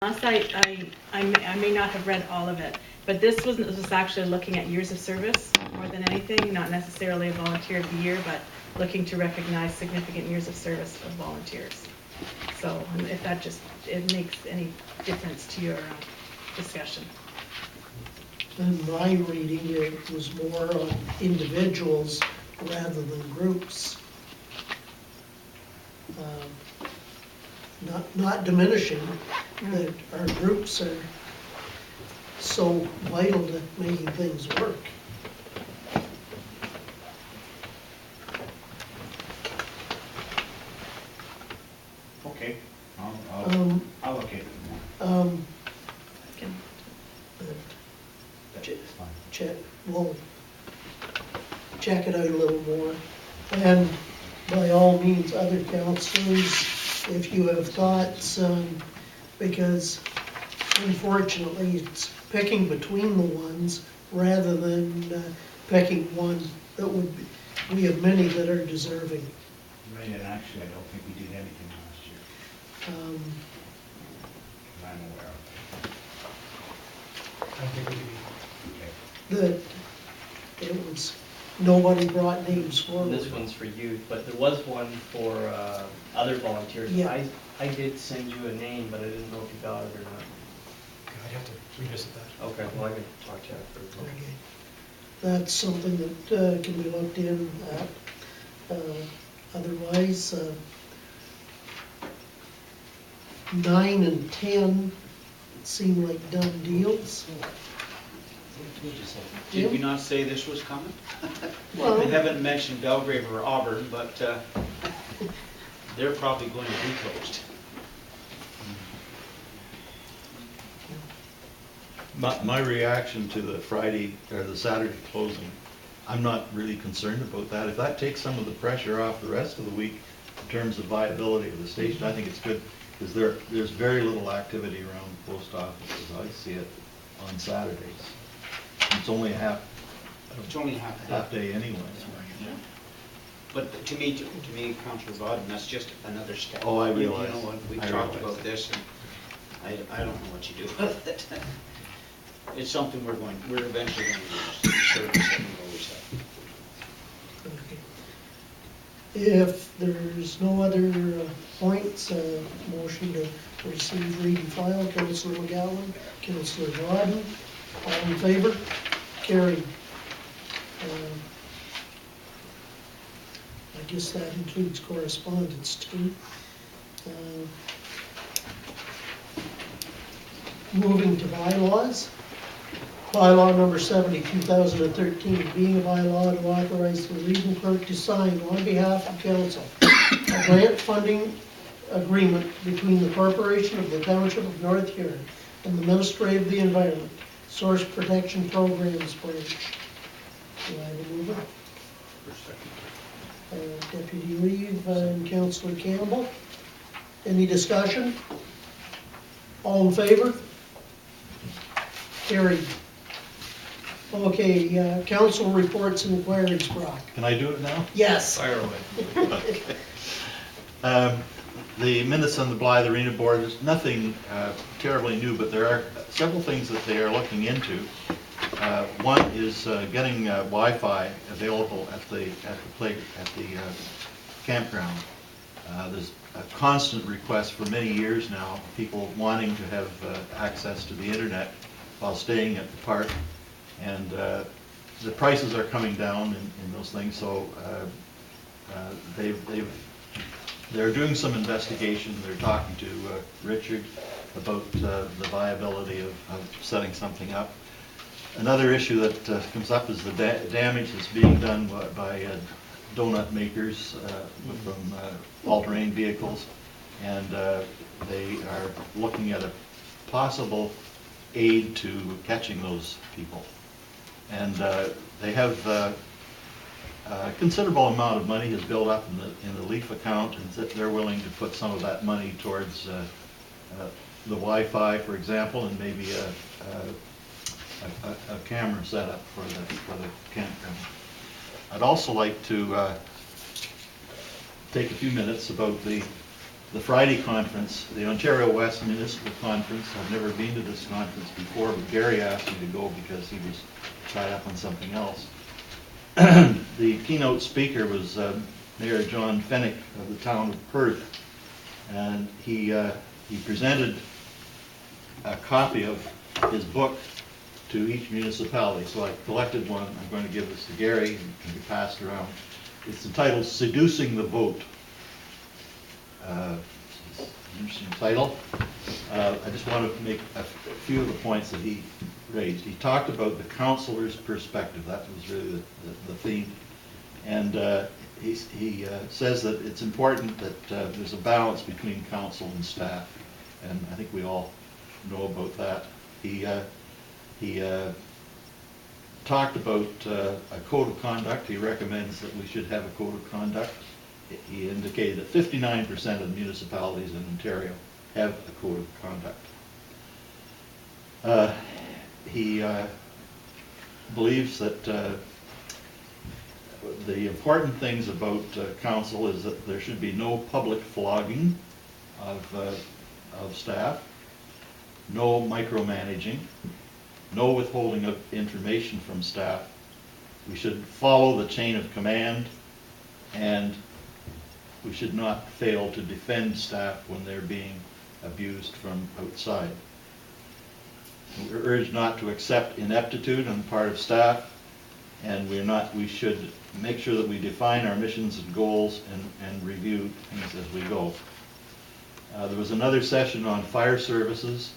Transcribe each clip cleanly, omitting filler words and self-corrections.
I may not have read all of it, but this was actually looking at years of service more than anything, not necessarily a volunteer of the year, but looking to recognize significant years of service of volunteers. So if that it makes any difference to your discussion. In my reading, it was more on individuals rather than groups. Not diminishing that our groups are so vital to making things work. Okay, I'll look at it more. We'll check it out a little more. And by all means, other councillors, if you have thoughts, because unfortunately it's picking between the ones rather than picking one that would be, we have many that are deserving. Right, and actually I don't think we did anything last year. That I'm aware of. I think we Okay. That it was, nobody brought names forward. This one's for youth, but there was one for other volunteers. Yeah. I did send you a name, but I didn't know if you got it or not. I'd have to revisit that. Okay, well, I can talk to you after. Okay. That's something that can be looked in at. Otherwise, 9 and 10 seem like done deals. Did we not say this was coming? Well- They haven't mentioned Belgrave or Auburn, but they're probably going to be closed. My reaction to the Friday or the Saturday closing, I'm not really concerned about that. If that takes some of the pressure off the rest of the week in terms of viability of the station, I think it's good, because there's very little activity around the post office as I see it on Saturdays. It's only a It's only half a half day. day anyway. But to me, Councillor Vodden, that's just another step. Oh, I You realize. know what, we I talked realize. about this, and I don't know what you do with it. It's something we're eventually going to use, service that we've always had. Okay. If there's no other points, motion to receive, read, and file, Councillor McGowan, Councillor Vodden, all in favor? Carried. I guess that includes correspondence too. Moving to bylaws. Bylaw number 70, 2013, being a bylaw to authorize the regional clerk to sign on behalf of council a grant funding agreement between the Corporation of the Township of North Huron and the Ministry of the Environment, Source Protection Programs Branch. Do I have a mover? Deputy Reeve and Councillor Campbell. Any discussion? All in favor? Carried. Okay, council reports and inquiries, Brock. Can I do it now? Yes. Fire away. The minutes on the Blythe Arena Board, is nothing terribly new, but there are several things that they are looking into. One is getting Wi-Fi available at the campground. There's a constant request for many years now, people wanting to have access to the internet while staying at the park, and the prices are coming down in those things. So they're doing some investigation. They're talking to Richard about the viability of setting something up. Another issue that comes up is the damage that's being done by donut makers from all-terrain vehicles, and they are looking at a possible aid to catching those people. And they have a considerable amount of money has built up in the LEAF account, and that they're willing to put some of that money towards the Wi-Fi, for example, and maybe a camera setup for the campground. I'd also like to take a few minutes about the the Friday conference, the Ontario West Municipal Conference. I've never been to this conference before, but Gary asked me to go because he was tied up on something else. The keynote speaker was Mayor John Fennick of the town of Perth, and he presented a copy of his book to each municipality. So I collected one. I'm going to give this to Gary, and it can be passed around. It's entitled Seducing the Vote. It's an interesting title. I just want to make a few of the points that he raised. He talked about the councillor's perspective. That was really the theme. And he says that it's important that there's a balance between council and staff. And I think we all know about that. He talked about a code of conduct. He recommends that we should have a code of conduct. He indicated that 59% of municipalities in Ontario have a code of conduct. He believes that the important things about council is that there should be no public flogging of staff, no micromanaging, no withholding of information from staff. We should follow the chain of command, and we should not fail to defend staff when they're being abused from outside. We urge not to accept ineptitude on the part of staff, and we should make sure that we define our missions and goals and review things as we go. There was another session on fire services.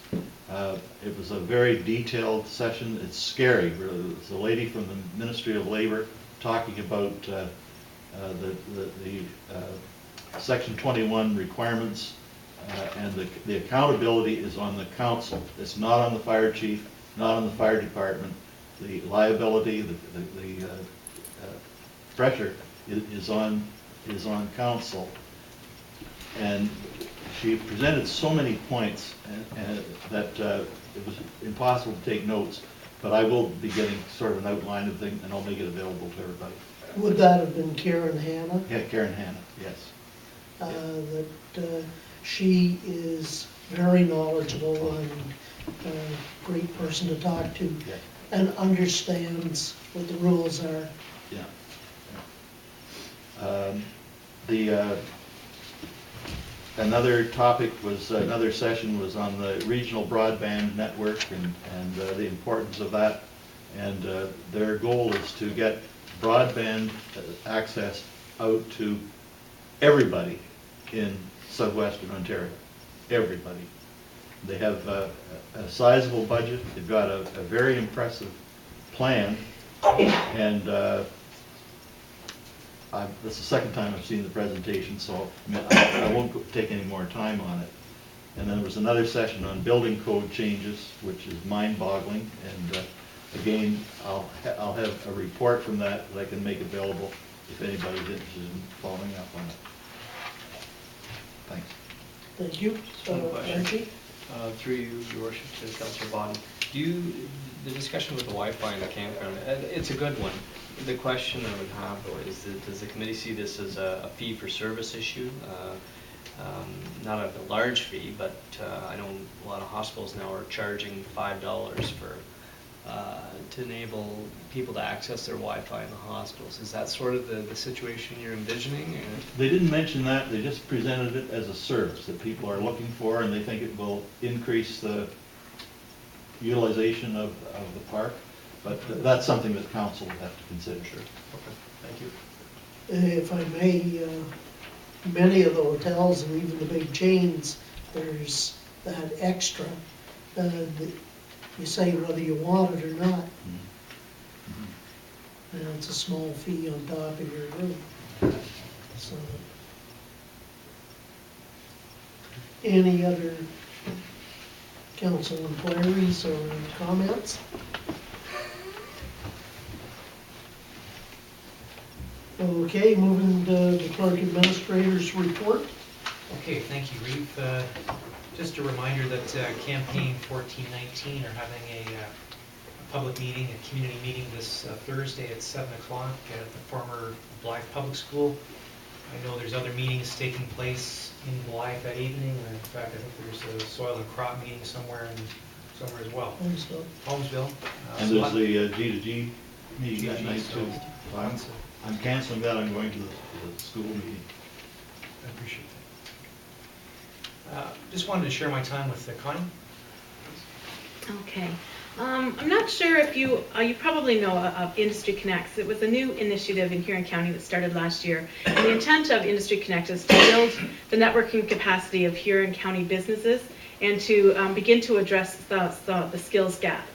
It was a very detailed session. It's scary. There's a lady from the Ministry of Labor talking about the Section 21 requirements, and the accountability is on the council. It's not on the fire chief, not on the fire department. The liability, the pressure is on council. And she presented so many points and that it was impossible to take notes, but I will be getting sort of an outline of things, and I'll make it available to everybody. Would that have been Karen Hanna? Yeah, Karen Hanna, yes. She is very knowledgeable and a great person to talk to, Yeah. and understands what the rules are. Yeah. Another topic was, another session was on the regional broadband network and the importance of that. And their goal is to get broadband access out to everybody in southwestern Ontario. Everybody. They have a sizable budget. They've got a very impressive plan, and that's the second time I've seen the presentation, so I won't take any more time on it. And then there was another session on building code changes, which is mind-boggling, and again, I'll have a report from that I can make available if anybody's interested in following up on it. Thanks. Thank you. Just one question. Archie? Through you, Your Worship, to Councillor Bond. The discussion with the Wi-Fi in the campground, it's a good one. The question I would have, though, is does the committee see this as a fee-for-service issue? Not a large fee, but I know a lot of hospitals now are charging $5 to enable people to access their Wi-Fi in the hospitals. Is that sort of the situation you're envisioning? They didn't mention that. They just presented it as a service that people are looking for, and they think it will increase the utilization of the park. But that's something that council will have to consider. Sure. Okay, thank you. If I may, many of the hotels and even the big chains, there's that extra. You say whether you want it or not. Mm-hmm. And it's a small fee on top of your room. So, any other council inquiries or comments? Okay, moving to the clerk administrator's report. Okay, thank you, Reeve. Just a reminder that Campaign 1419 are having a public meeting, a community meeting this Thursday at 7 o'clock at the former Blythe Public School. I know there's other meetings taking place in Blythe that evening, or in fact, I think there's a soil and crop meeting somewhere as well. Holmesville. Holmesville. And there's the G2G meeting that G2G, night too. so I'm canceling that, I'm going to the school meeting. I appreciate that. Just wanted to share my time with Connie. Okay. I'm not sure if you probably know of Industry Connects. It was a new initiative in Huron County that started last year. And the intent of Industry Connect is to build the networking capacity of Huron County businesses and to begin to address the skills gap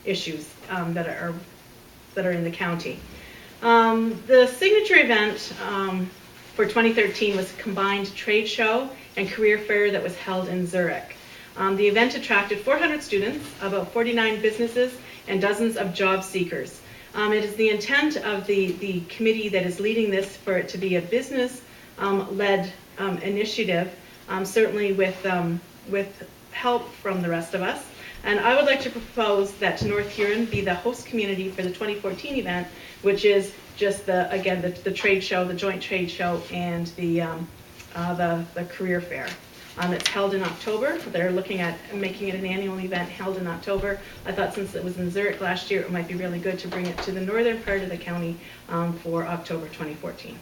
issues that are in the county. The signature event for 2013 was a combined trade show and career fair that was held in Zurich. The event attracted 400 students, about 49 businesses, and dozens of job seekers. It is the intent of the committee that is leading this for it to be a business-led initiative, certainly with help from the rest of us. And I would like to propose that North Huron be the host community for the 2014 event, which is just the trade show, the joint trade show, and the career fair. It's held in October. They're looking at making it an annual event held in October. I thought since it was in Zurich last year, it might be really good to bring it to the northern part of the county for October 2014.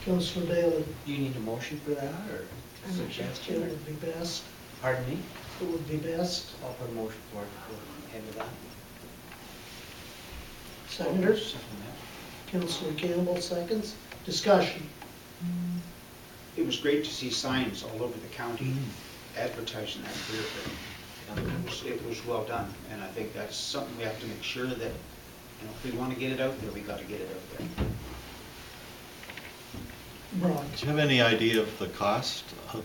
Councillor Bailey, Do you need a motion for that, or I'm not sure. it suggestion? would be best, Pardon me? it would be best. I'll put a motion for it, go ahead with that. Senator, Second that. Councillor Campbell seconds. Discussion. It was great to see signs all over the county advertising that career fair. It was well done, and I think that's something we have to make sure that, if we want to get it out there, we got to get it out there. Broad. Do you have any idea of the cost of,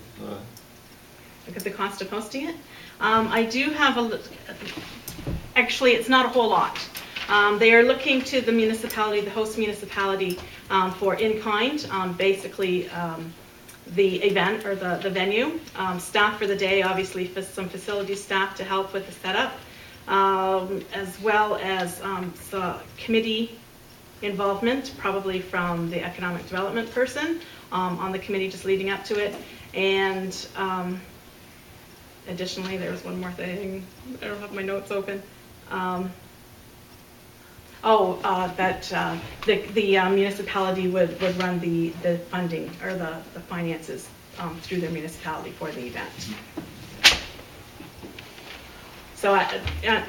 Look at the cost of hosting it. I do have actually, it's not a whole lot. They are looking to the municipality, the host municipality, for in-kind, basically the event or the venue. Staff for the day, obviously some facility staff to help with the setup, as well as some committee involvement, probably from the economic development person on the committee just leading up to it. And additionally, there was one more thing. I don't have my notes open. That the municipality would run the funding or the finances through their municipality for the event. So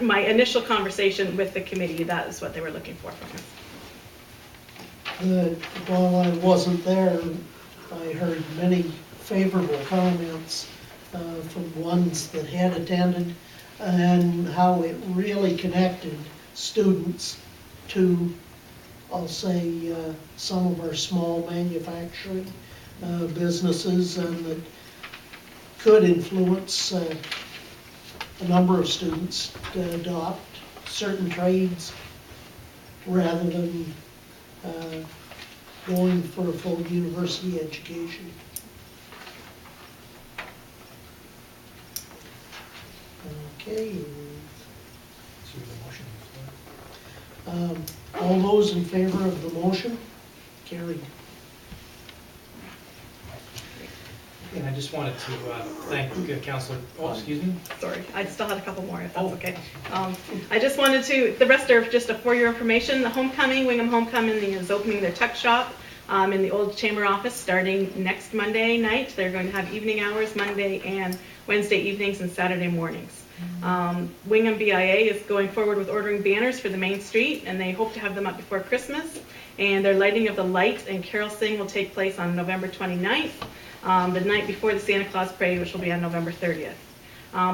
my initial conversation with the committee, that is what they were looking for from us. While I wasn't there, I heard many favorable comments from ones that had attended, and how it really connected students to, I'll say, some of our small manufacturing businesses, and that could influence a number of students to adopt certain trades rather than going for a full university education. Okay. So the motion on the floor. All those in favor of the motion? Carried. And I just wanted to thank Councillor, excuse me? Sorry, I still had a couple more, if that's Oh. okay. I just wanted to, the rest are just for your information. The Homecoming, Wingham Homecoming is opening their tuck shop in the old chamber office starting next Monday night. They're going to have evening hours Monday and Wednesday evenings and Saturday mornings. Wingham BIA is going forward with ordering banners for the main street, and they hope to have them up before Christmas. And their lighting of the lights and carol sing will take place on November 29th. The night before the Santa Claus Parade, which will be on November 30th.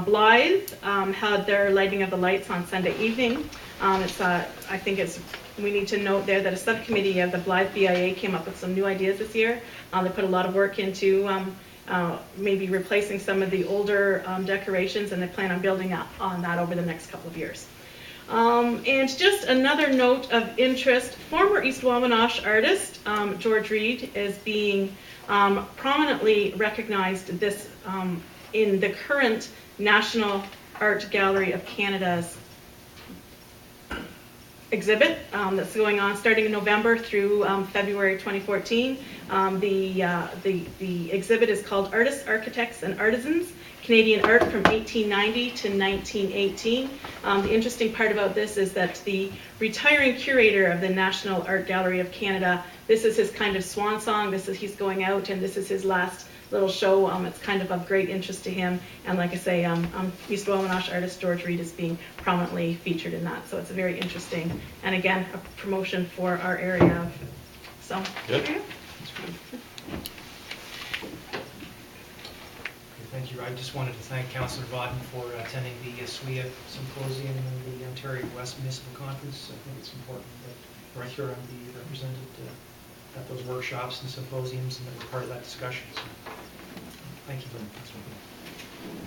Blythe had their lighting of the lights on Sunday evening. We need to note there that a subcommittee of the Blythe BIA came up with some new ideas this year. They put a lot of work into maybe replacing some of the older decorations, and they plan on building up on that over the next couple of years. And just another note of interest, former East Wampanoag artist George Reed is being prominently recognized this in the current National Art Gallery of Canada's exhibit that's going on starting in November through February 2014. The exhibit is called Artists, Architects, and Artisans, Canadian Art from 1890 to 1918. The interesting part about this is that the retiring curator of the National Art Gallery of Canada, this is his kind of swan song. He's going out, and this is his last little show. It's kind of great interest to him, and like I say, East Wawanosh artist George Reed is being prominently featured in that, so it's very interesting, and again, a promotion for our area. So, Good. there you go. Thank you. I just wanted to thank Councillor Vaughton for attending the SWIA Symposium and the Ontario West Municipal Conference. I think it's important that right here I'm be represented at those workshops and symposiums and that we're part of that discussion. So, thank you very much.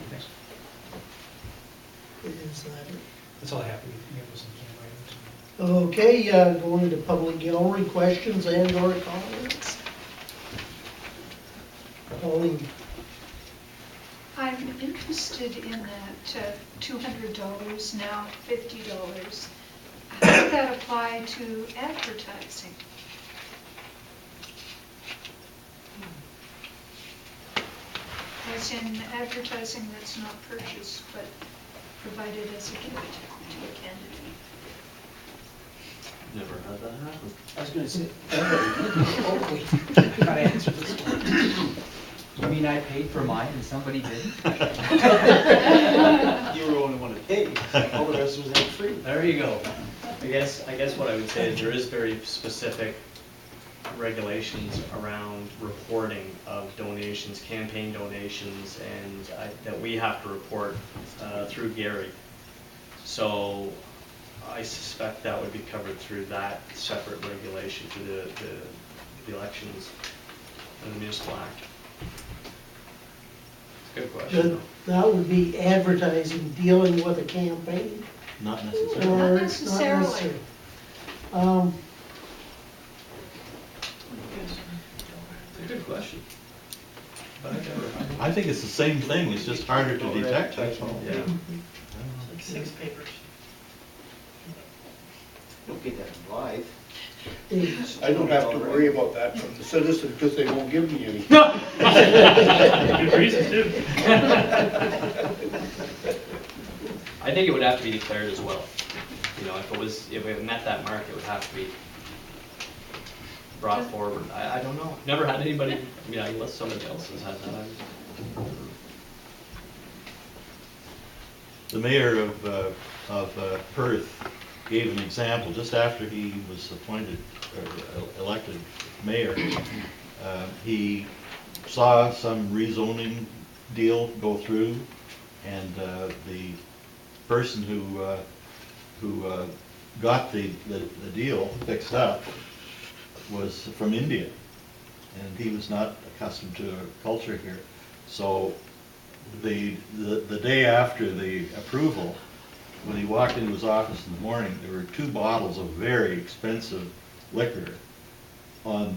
Thanks. Is that it? That's all I have. We have some camera items. Okay, going to public gallery, questions and/or comments. Pauline. I'm interested in that $200, now $50. How does that apply to advertising? As in advertising that's not purchased, but provided as a gift to a candidate. Never had that happen. I was gonna say, gotta answer this one. You mean I paid for mine and somebody didn't? You were the only one to pay. All the rest was free. There you go. I guess what I would say is there is very specific regulations around reporting of donations, campaign donations, and that we have to report through Gary. So I suspect that would be covered through that separate regulation for the elections and the municipal act. Good question. That would be advertising, dealing with a campaign. Not necessarily. Or Not it's necessarily. It's a good question. But I think it's the same thing, it's just harder to detect, that's all. yeah. Like 6 papers. Don't get that live. I don't have to worry about that from the citizen because they won't give me any. Good reason too. I think it would have to be declared as well. You know, if it met that mark, it would have to be brought forward. I don't know. Never had anybody, I mean, unless somebody else has had that. The mayor of Perth gave an example, just after he was appointed, or elected mayor, he saw some rezoning deal go through, and the person who got the deal fixed up was from India, and he was not accustomed to a culture here. So the day after the approval, when he walked into his office in the morning, there were 2 bottles of very expensive liquor on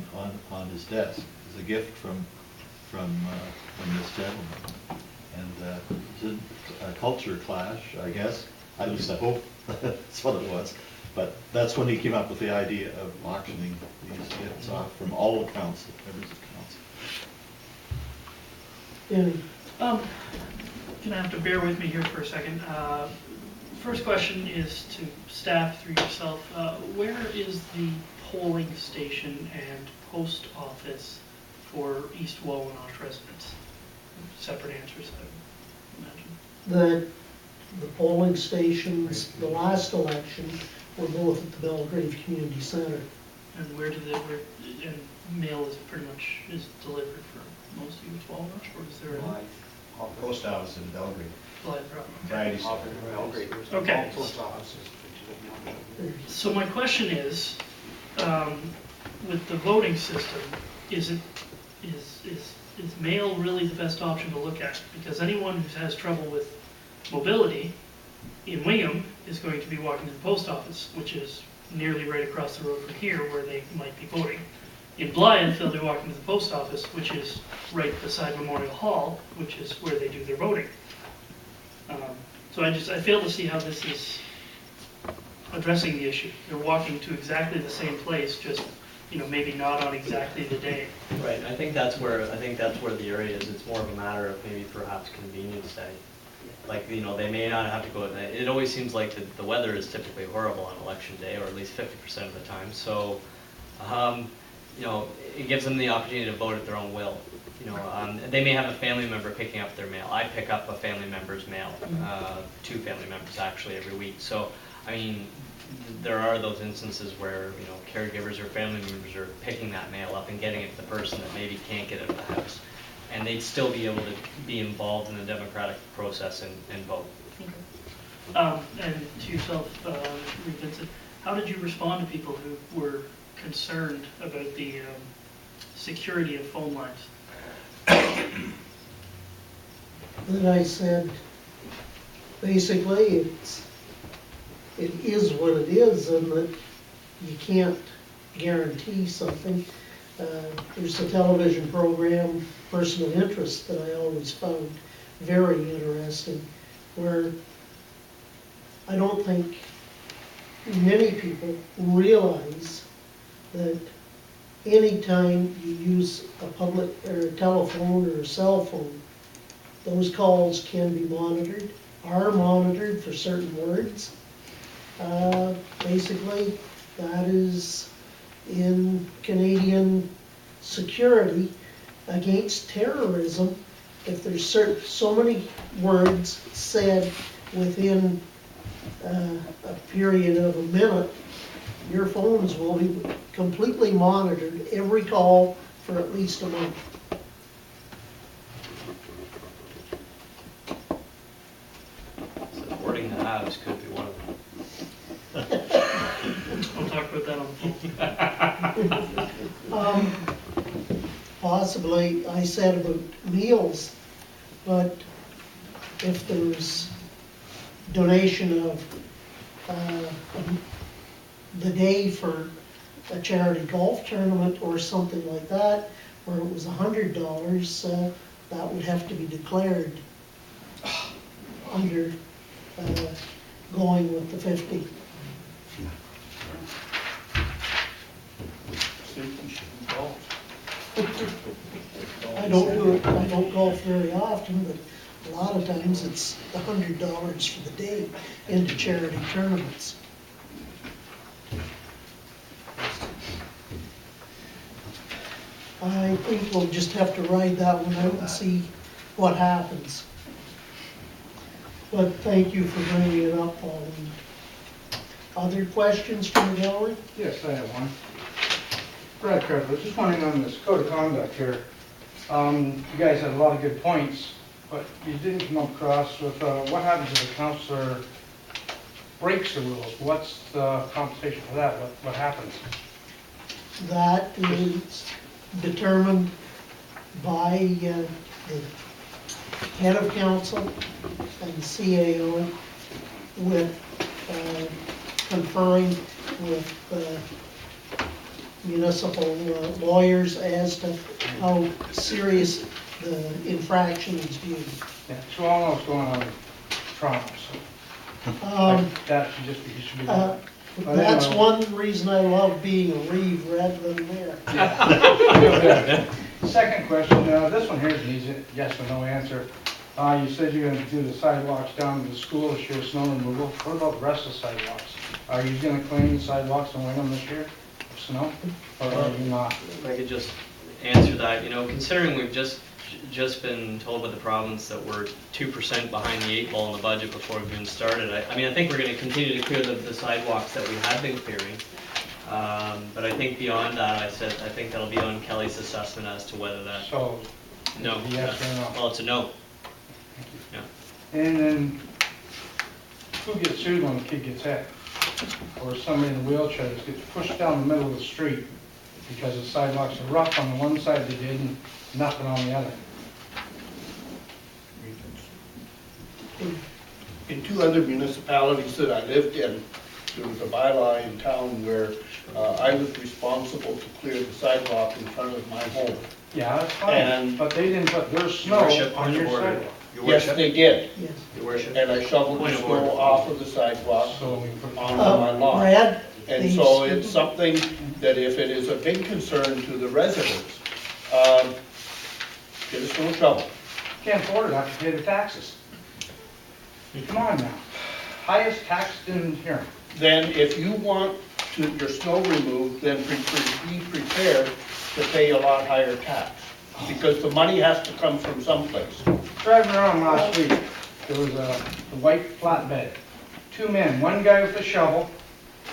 his desk as a gift from this gentleman. And it's a culture clash, I guess. At least I hope that's what it was. But that's when he came up with the idea of auctioning these gifts off from all the council, members of council. Danny. Gonna have to bear with me here for a second. First question is to staff through yourself. Where is the polling station and post office for East Wawanosh residents? Separate answers, I imagine. The polling stations, the last election, were both at the Belgrave Community Center. And where mail is pretty much delivered for most of East Wawanosh, or is there a Post office in Belgrade. live route? Fridays. Okay. Post offices. So my question is, with the voting system, is mail really the best option to look at? Because anyone who has trouble with mobility in Wingham is going to be walking to the post office, which is nearly right across the road from here where they might be voting. In Blythe, they'll be walking to the post office, which is right beside Memorial Hall, which is where they do their voting. So I fail to see how this is addressing the issue. They're walking to exactly the same place, just, maybe not on exactly the day. Right, I think that's where the area is. It's more of a matter of maybe perhaps convenience day. Like, they may not have to go at night. It always seems like the weather is typically horrible on election day, or at least 50% of the time. So, it gives them the opportunity to vote at their own will. They may have a family member picking up their mail. I pick up a family member's mail, 2 family members actually every week. So, I mean, there are those instances where, caregivers or family members are picking that mail up and getting it to the person that maybe can't get it at the house. And they'd still be able to be involved in the democratic process and vote. And to yourself, Vincent, how did you respond to people who were concerned about the security of phone lines? Then I said, basically, it is what it is, and that you can't guarantee something. There's a television program, Person of Interest, that I always found very interesting, where I don't think many people realize that anytime you use a public or a telephone or a cell phone, those calls can be monitored, are monitored for certain words. Basically, that is in Canadian security against terrorism. If there's so many words said within a period of a minute, your phones will be completely monitored, every call for at least a month. So wording the halves could be one of them. We'll talk about that on the phone. Possibly, I said about meals, but if there's donation of the day for a charity golf tournament or something like that, where it was $100, that would have to be declared under going with the 50. I don't do it, I don't golf very often, but a lot of times it's $100 for the day into charity tournaments. I think we'll just have to ride that one out and see what happens. But thank you for bringing it up, Pauline. Other questions from the gallery? Yes, I have one. Brad Carter, I was just wondering on this code of conduct here. You guys had a lot of good points, but you didn't come across with what happens if a councillor breaks the rules? What's the compensation for that? What happens? That is determined by the head of council and the CAO with conferring with municipal lawyers as to how serious the infraction is viewed. Yeah, so all know what's going on in Toronto, so that should be done. That's one reason I love being a Reeve rather than mayor. Yeah. Second question, this one here is an easy yes or no answer. You said you're going to do the sidewalks down to the school this year, snow removal. What about the rest of the sidewalks? Are you going to clean the sidewalks in Wingham this year, snow, or are you not? If I could just answer that, considering we've just been told by the province that we're 2% behind the 8 ball in the budget before we've even started, I think we're going to continue to clear the sidewalks that we have been clearing. But I think beyond that, I think that'll be on Kelly's assessment as to whether that. So, no. Yes or no? Well, it's a no. Yeah. And then, who gets sued when a kid gets hit? Or somebody in a wheelchair that gets pushed down the middle of the street because the sidewalks are rough on the one side they did and nothing on the other? In 2 other municipalities that I lived in, there was a bylaw in town where I was responsible to clear the sidewalk in front of my home. Yeah, that's fine, And- but they didn't put their snow Worship on your order. sidewalk. Your Yes, worship. they did. Yes. Your worship. And I shoveled the Point of snow order. off of the sidewalk So we put- onto my lawn. Brad? And they- so it's something that if it is a big concern to the residents, get a snow shovel. Can't afford it, I have to pay the taxes. Come on now. Highest tax in here. Then if you want your snow removed, then be prepared to pay a lot higher tax. Because the money has to come from someplace. Driving around last week, there was a white flatbed. Two men, one guy with a shovel,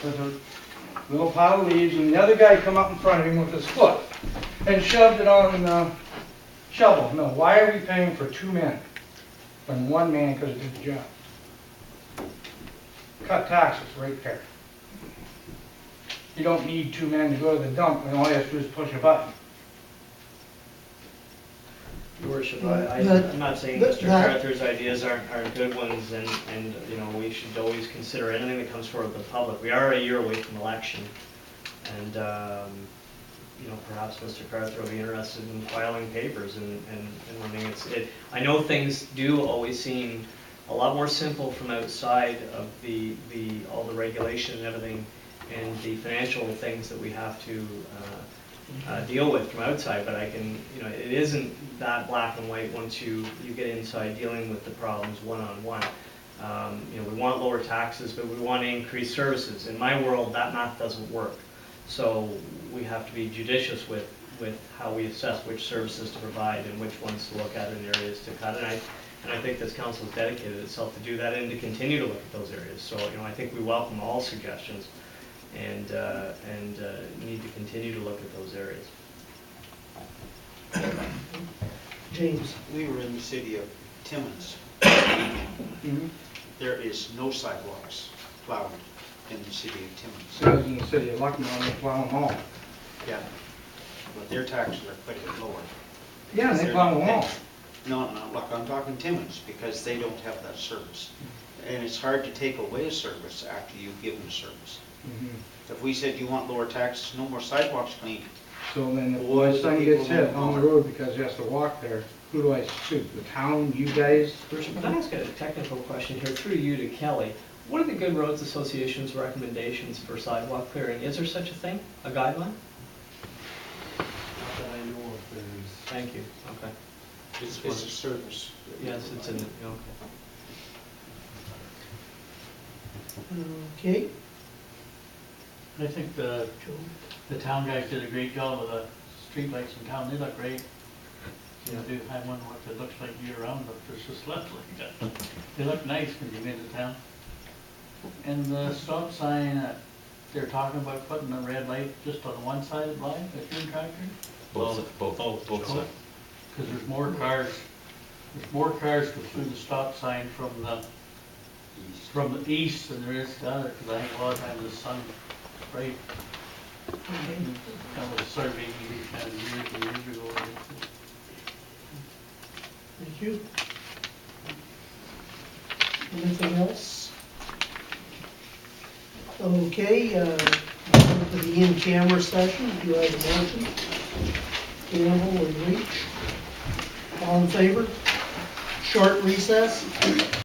with a little pile of leaves, and the other guy come up in front of him with his foot and shoved it on the shovel. No, why are we paying for two men when one man could have did the job? Cut taxes right there. You don't need two men to go to the dump when all you have to do is push a button. Your worship, That- I'm not saying that- Mr. Carruthers' ideas aren't good ones, and, you know, we should always consider anything that comes forward with the public. We are a year away from election, and, you know, perhaps Mr. Carruthers will be interested in filing papers and running I know things do always seem a lot more simple from outside of all the regulation and everything, and the financial things that we have to deal with from outside, but I can, you know, it isn't that black and white once you get inside dealing with the problems one-on-one. You know, we want lower taxes, but we want to increase services. In my world, that math doesn't work. So we have to be judicious with how we assess which services to provide and which ones to look at and areas to cut. And I think this council has dedicated itself to do that and to continue to look at those areas. So, you know, I think we welcome all suggestions and need to continue to look at those areas. James? We were in the city of Timmins. There is no sidewalks plowed in the city of Timmins. Says in the city of Lucknow, they plow them all. Yeah. But their taxes are quite a bit lower. Yeah, and they plow them all. No, look, I'm talking Timmins, because they don't have that service. And it's hard to take away a service after you've given a service. If we said you want lower taxes, no more sidewalks cleaned, So then if Well, my son the gets people hit won't on the know. road because he has to walk there, who do I sue? The town, you guys? Worship, can I ask a technical question here through you to Kelly? What are the Good Roads Association's recommendations for sidewalk clearing? Is there such a thing, a guideline? Not that I know of, there's. Thank you, okay. it's a service. Yes, it's in, okay. Okay, I think the town guys did a great job with the streetlights in town, they look great. You know, they have one that looks like year round, but it's just left like that. They look nice when you get into town. And the stop sign, they're talking about putting a red light just on one side of the line, if you're in tractor. Both sides. Because there's more cars go through the stop sign from the east than there is the other, because I think a lot of times the sun, right? That was surveyed kind of years and years ago. thank you. Anything else? Okay, for the in-camera session, do I have a motion? Campbell and Leach. All in favor? Short recess.